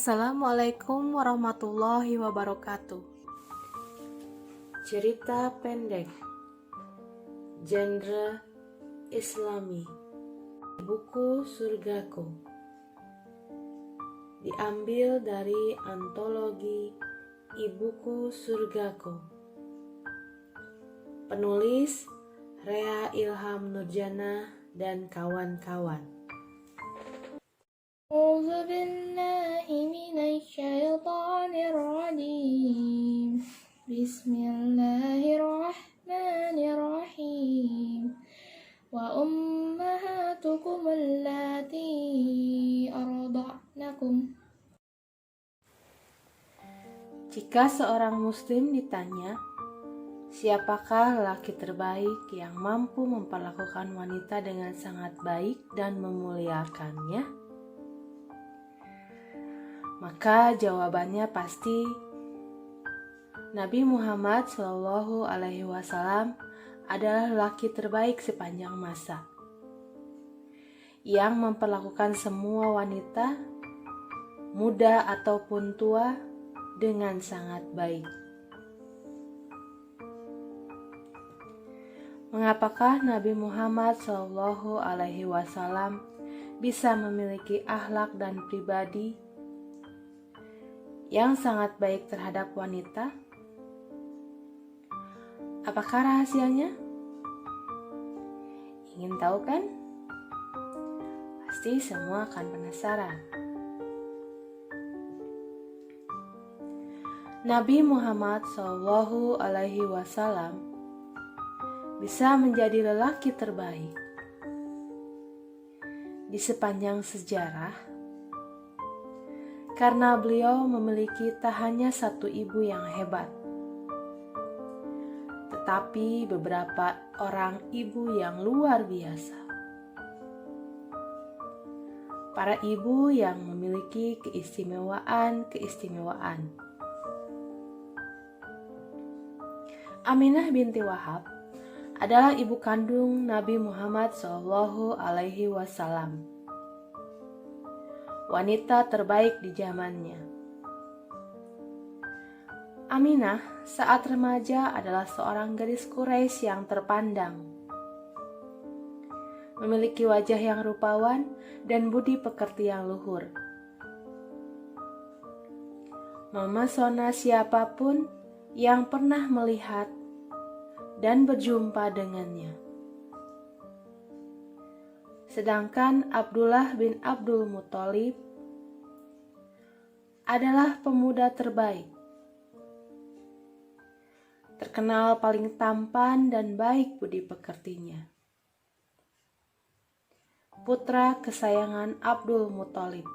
Assalamualaikum warahmatullahi wabarakatuh. Cerita pendek, genre Islami, buku Surgaku, diambil dari antologi Ibuku Surgaku. Penulis Rea Ilham Nurjana dan kawan-kawan. أعوذ بالله من الشيطان الرجيم بسم الله الرحمن الرحيم وأمهاتكم اللاتي أرضعنكم. Jika seorang muslim ditanya, siapakah lelaki terbaik yang mampu memperlakukan wanita dengan sangat baik dan memuliakannya? Maka jawabannya pasti Nabi Muhammad SAW adalah lelaki terbaik sepanjang masa, yang memperlakukan semua wanita, muda ataupun tua, dengan sangat baik. Mengapakah Nabi Muhammad SAW bisa memiliki akhlak dan pribadi yang sangat baik terhadap wanita? Apakah rahasianya? Ingin tahu kan? Pasti semua akan penasaran. Nabi Muhammad SAW bisa menjadi lelaki terbaik di sepanjang sejarah karena beliau memiliki tak hanya satu ibu yang hebat, tetapi beberapa orang ibu yang luar biasa. Para ibu yang memiliki keistimewaan. Aminah binti Wahab adalah ibu kandung Nabi Muhammad SAW. Wanita terbaik di zamannya. Aminah saat remaja adalah seorang gadis Quraisy yang terpandang, memiliki wajah yang rupawan dan budi pekerti yang luhur, memesona siapapun yang pernah melihat dan berjumpa dengannya. Sedangkan Abdullah bin Abdul Muthalib adalah pemuda terbaik, terkenal paling tampan dan baik budi pekertinya. Putra kesayangan Abdul Muthalib,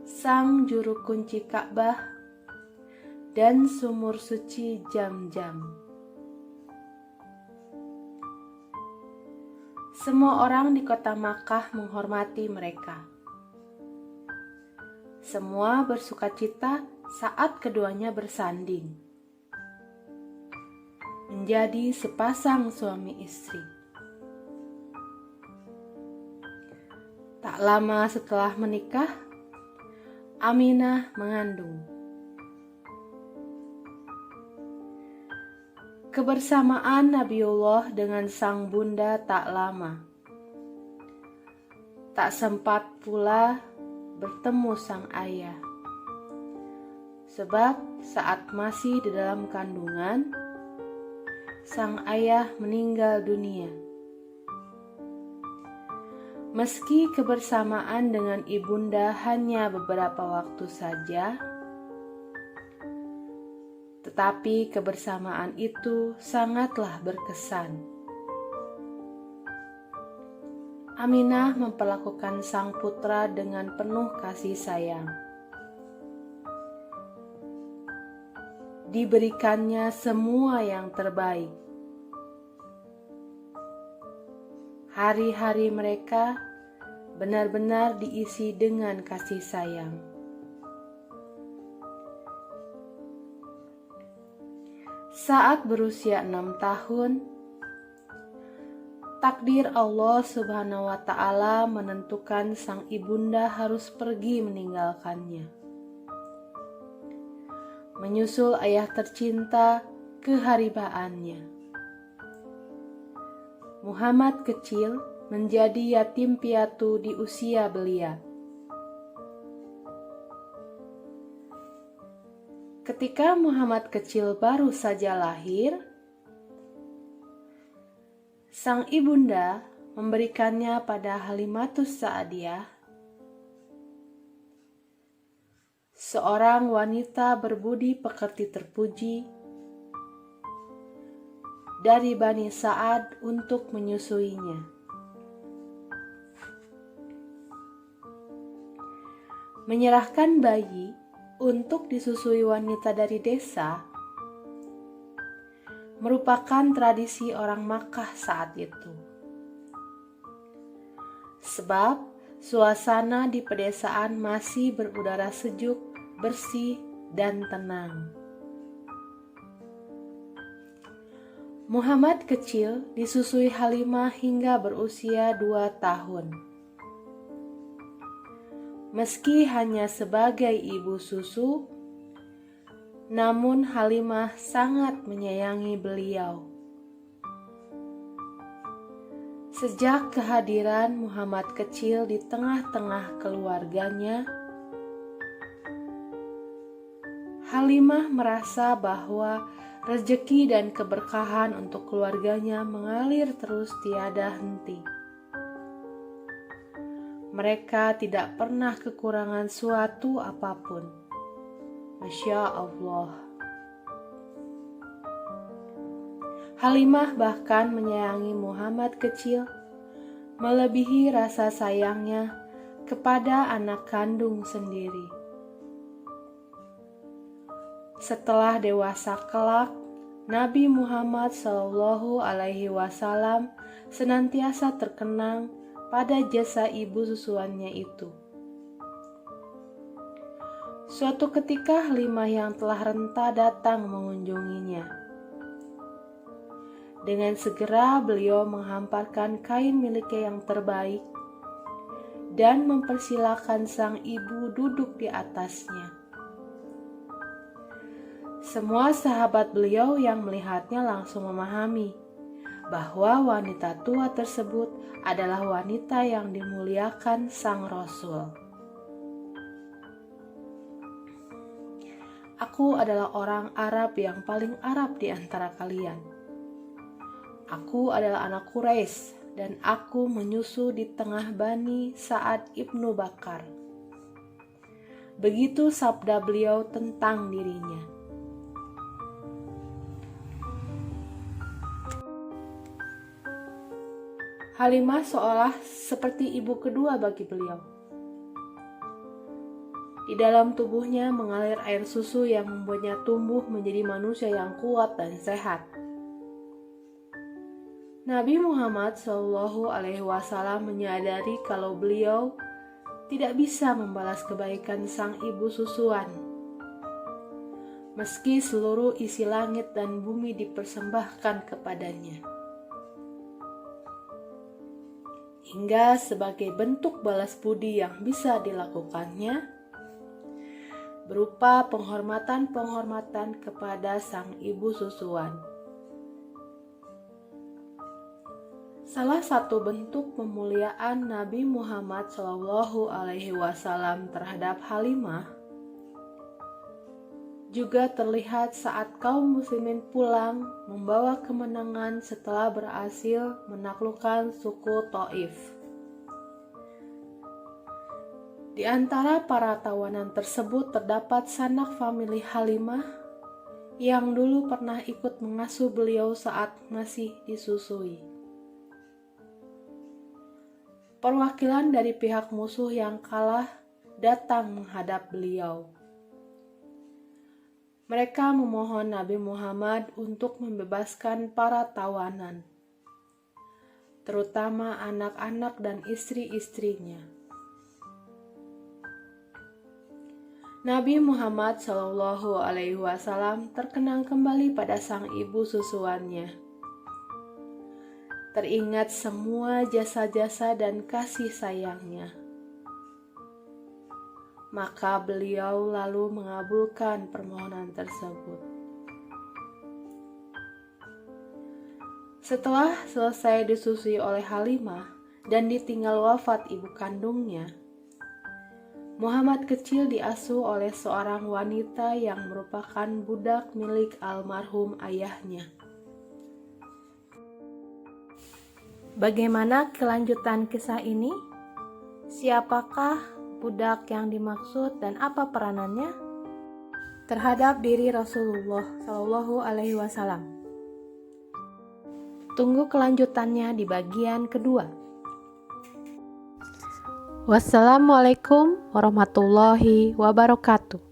sang juru kunci Ka'bah dan sumur suci Jam-Jam. Semua orang di kota Makkah menghormati mereka. Semua bersukacita saat keduanya bersanding menjadi sepasang suami istri. Tak lama setelah menikah, Aminah mengandung. Kebersamaan Nabiullah dengan sang bunda tak lama. Tak sempat pula bertemu sang ayah. Sebab saat masih di dalam kandungan, sang ayah meninggal dunia. Meski kebersamaan dengan ibunda hanya beberapa waktu saja, tetapi kebersamaan itu sangatlah berkesan. Aminah memperlakukan sang putra dengan penuh kasih sayang. Diberikannya semua yang terbaik. Hari-hari mereka benar-benar diisi dengan kasih sayang. Saat berusia 6 tahun, takdir Allah Subhanahu wa Ta'ala menentukan sang ibunda harus pergi meninggalkannya, menyusul ayah tercinta ke haribaannya. Muhammad kecil menjadi yatim piatu di usia belia. Ketika Muhammad kecil baru saja lahir, sang ibunda memberikannya pada Halimatus Sa'diyah, seorang wanita berbudi pekerti terpuji dari Bani Sa'ad, untuk menyusuinya. Menyerahkan bayi untuk disusui wanita dari desa merupakan tradisi orang Makkah saat itu. Sebab suasana di pedesaan masih berudara sejuk, bersih, dan tenang. Muhammad kecil disusui Halimah hingga berusia 2 tahun. Meski hanya sebagai ibu susu, namun Halimah sangat menyayangi beliau. Sejak kehadiran Muhammad kecil di tengah-tengah keluarganya, Halimah merasa bahwa rezeki dan keberkahan untuk keluarganya mengalir terus tiada henti. Mereka tidak pernah kekurangan suatu apapun. Masya Allah. Halimah bahkan menyayangi Muhammad kecil melebihi rasa sayangnya kepada anak kandung sendiri. Setelah dewasa kelak, Nabi Muhammad SAW senantiasa terkenang pada jasa ibu susuannya itu. Suatu ketika Halimah yang telah renta datang mengunjunginya. Dengan segera beliau menghamparkan kain miliknya yang terbaik dan mempersilakan sang ibu duduk di atasnya. Semua sahabat beliau yang melihatnya langsung memahami bahwa wanita tua tersebut adalah wanita yang dimuliakan sang Rasul. Aku adalah orang Arab yang paling Arab di antara kalian. Aku adalah anak Quraisy dan aku menyusu di tengah Bani Sa'ad ibnu Bakar. Begitu sabda beliau tentang dirinya. Halimah seolah seperti ibu kedua bagi beliau. Di dalam tubuhnya mengalir air susu yang membuatnya tumbuh menjadi manusia yang kuat dan sehat. Nabi Muhammad SAW menyadari kalau beliau tidak bisa membalas kebaikan sang ibu susuan. Meski seluruh isi langit dan bumi dipersembahkan kepadanya. Hingga sebagai bentuk balas budi yang bisa dilakukannya, berupa penghormatan-penghormatan kepada sang ibu susuan. Salah satu bentuk pemuliaan Nabi Muhammad SAW terhadap Halimah juga terlihat saat kaum muslimin pulang membawa kemenangan setelah berhasil menaklukkan suku Thaif. Di antara para tawanan tersebut terdapat sanak famili Halimah yang dulu pernah ikut mengasuh beliau saat masih disusui. Perwakilan dari pihak musuh yang kalah datang menghadap beliau. Mereka memohon Nabi Muhammad untuk membebaskan para tawanan, terutama anak-anak dan istri-istrinya. Nabi Muhammad SAW terkenang kembali pada sang ibu susuannya. teringat semua jasa-jasa dan kasih sayangnya. Maka beliau lalu mengabulkan permohonan tersebut. Setelah selesai disusui oleh Halimah dan ditinggal wafat ibu kandungnya, Muhammad kecil diasuh oleh seorang wanita yang merupakan budak milik almarhum ayahnya. Bagaimana kelanjutan kisah ini? Siapakah budak yang dimaksud dan apa peranannya terhadap diri Rasulullah Shallallahu Alaihi Wasallam? Tunggu kelanjutannya di bagian kedua. Wassalamualaikum warahmatullahi wabarakatuh.